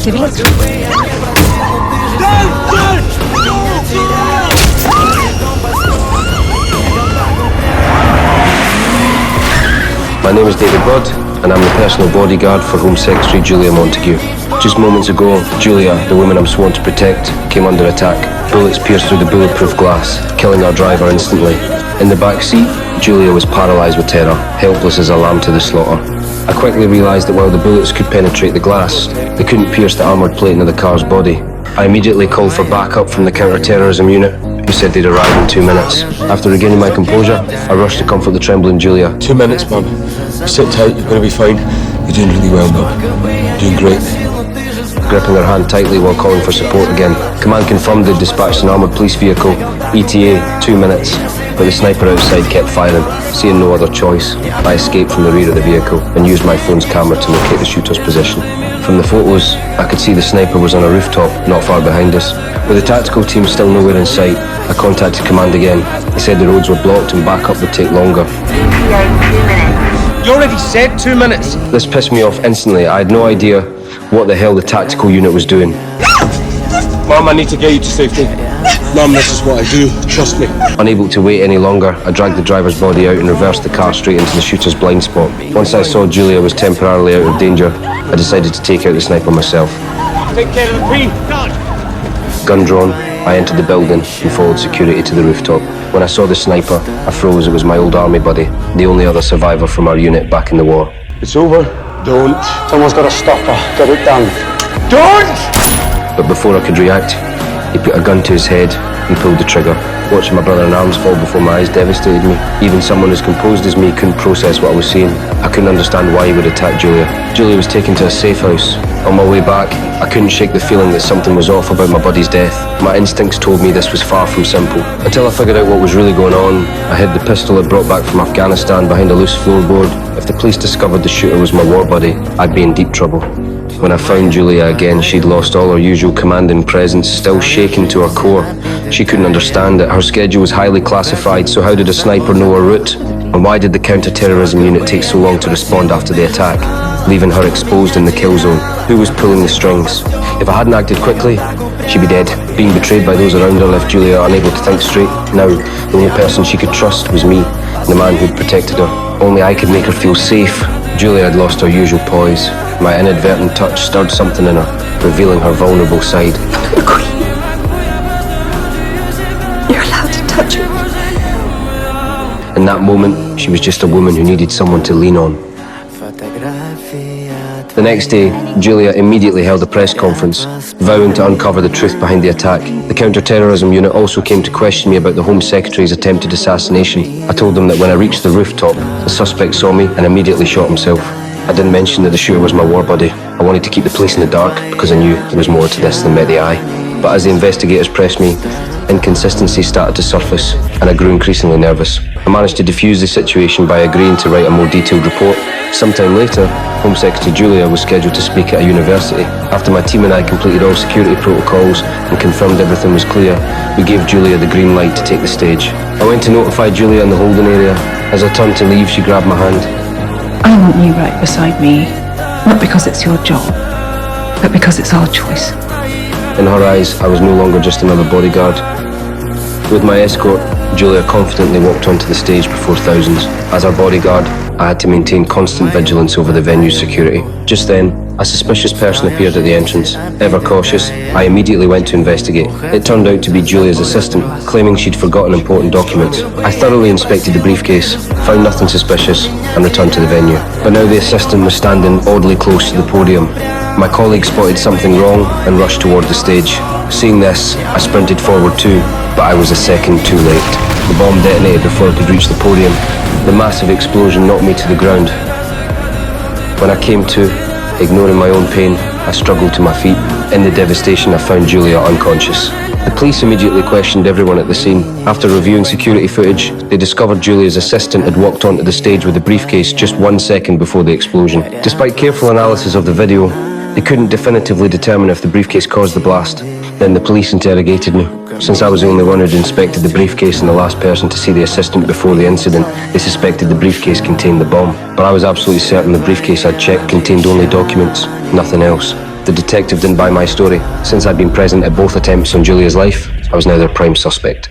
civilians. My name is David Budd, and I'm the personal bodyguard for Home Secretary Julia Montague. Just moments ago, Julia, the woman I'm sworn to protect, came under attack. Bullets pierced through the bulletproof glass, killing our driver instantly. In the back seat, Julia was paralysed with terror, helpless as a lamb to the slaughter. I quickly realised that while the bullets could penetrate the glass, they couldn't pierce the armoured plating of the car's body. I immediately called for backup from the counter-terrorism unit, who said they'd arrive in 2 minutes. After regaining my composure, I rushed to comfort the trembling Julia. 2 minutes, Mum. Sit tight, you're going to be fine. You're doing really well, Mum. You're doing great. Gripping her hand tightly while calling for support again. Command confirmed they'd dispatched an armoured police vehicle. ETA, 2 minutes. But the sniper outside kept firing. Seeing no other choice, I escaped from the rear of the vehicle and used my phone's camera to locate the shooter's position. From the photos, I could see the sniper was on a rooftop not far behind us. With the tactical team still nowhere in sight, I contacted command again. They said the roads were blocked and backup would take longer. You already said 2 minutes. This pissed me off instantly. I had no idea what the hell the tactical unit was doing. Mum, I need to get you to safety. Mum, this is what I do. Trust me. Unable to wait any longer, I dragged the driver's body out and reversed the car straight into the shooter's blind spot. Once I saw Julia was temporarily out of danger, I decided to take out the sniper myself. Take care of the Queen. Gun drawn, I entered the building and followed security to the rooftop. When I saw the sniper, I froze. It was my old army buddy, the only other survivor from our unit back in the war. It's over. Don't. Someone's got to stop her. Get it done. Don't! But before I could react, he put a gun to his head and pulled the trigger. Watching my brother in arms fall before my eyes devastated me. Even someone as composed as me couldn't process what I was seeing. I couldn't understand why he would attack Julia. Julia was taken to a safe house. On my way back, I couldn't shake the feeling that something was off about my buddy's death. My instincts told me this was far from simple. Until I figured out what was really going on, I hid the pistol I'd brought back from Afghanistan behind a loose floorboard. If the police discovered the shooter was my war buddy, I'd be in deep trouble. When I found Julia again, she'd lost all her usual commanding presence, still shaken to her core. She couldn't understand it. Her schedule was highly classified, so how did a sniper know her route? And why did the counter-terrorism unit take so long to respond after the attack, leaving her exposed in the kill zone? Who was pulling the strings? If I hadn't acted quickly, she'd be dead. Being betrayed by those around her left Julia unable to think straight. Now, the only person she could trust was me, the man who'd protected her. Only I could make her feel safe. Julia had lost her usual poise. My inadvertent touch stirred something in her, revealing her vulnerable side. The Queen. You're allowed to touch her. In that moment, she was just a woman who needed someone to lean on. The next day, Julia immediately held a press conference, vowing to uncover the truth behind the attack. The counter-terrorism unit also came to question me about the Home Secretary's attempted assassination. I told them that when I reached the rooftop, the suspect saw me and immediately shot himself. I didn't mention that the shooter was my war buddy. I wanted to keep the police in the dark because I knew there was more to this than met the eye. But as the investigators pressed me, inconsistencies started to surface and I grew increasingly nervous. I managed to defuse the situation by agreeing to write a more detailed report. Sometime later, Home Secretary Julia was scheduled to speak at a university. After my team and I completed all security protocols and confirmed everything was clear, we gave Julia the green light to take the stage. I went to notify Julia in the holding area. As I turned to leave, she grabbed my hand. I want you right beside me, not because it's your job, but because it's our choice. In her eyes, I was no longer just another bodyguard. With my escort, Julia confidently walked onto the stage before thousands. As our bodyguard, I had to maintain constant vigilance over the venue's security. Just then, a suspicious person appeared at the entrance. Ever cautious, I immediately went to investigate. It turned out to be Julia's assistant, claiming she'd forgotten important documents. I thoroughly inspected the briefcase, found nothing suspicious, and returned to the venue. But now the assistant was standing oddly close to the podium. My colleague spotted something wrong and rushed toward the stage. Seeing this, I sprinted forward too, but I was a second too late. The bomb detonated before I could reach the podium. The massive explosion knocked me to the ground. When I came to, ignoring my own pain, I struggled to my feet. In the devastation, I found Julia unconscious. The police immediately questioned everyone at the scene. After reviewing security footage, they discovered Julia's assistant had walked onto the stage with a briefcase just 1 second before the explosion. Despite careful analysis of the video, they couldn't definitively determine if the briefcase caused the blast. Then the police interrogated me. Since I was the only one who'd inspected the briefcase and the last person to see the assistant before the incident, they suspected the briefcase contained the bomb. But I was absolutely certain the briefcase I'd checked contained only documents, nothing else. The detective didn't buy my story. Since I'd been present at both attempts on Julia's life, I was now their prime suspect.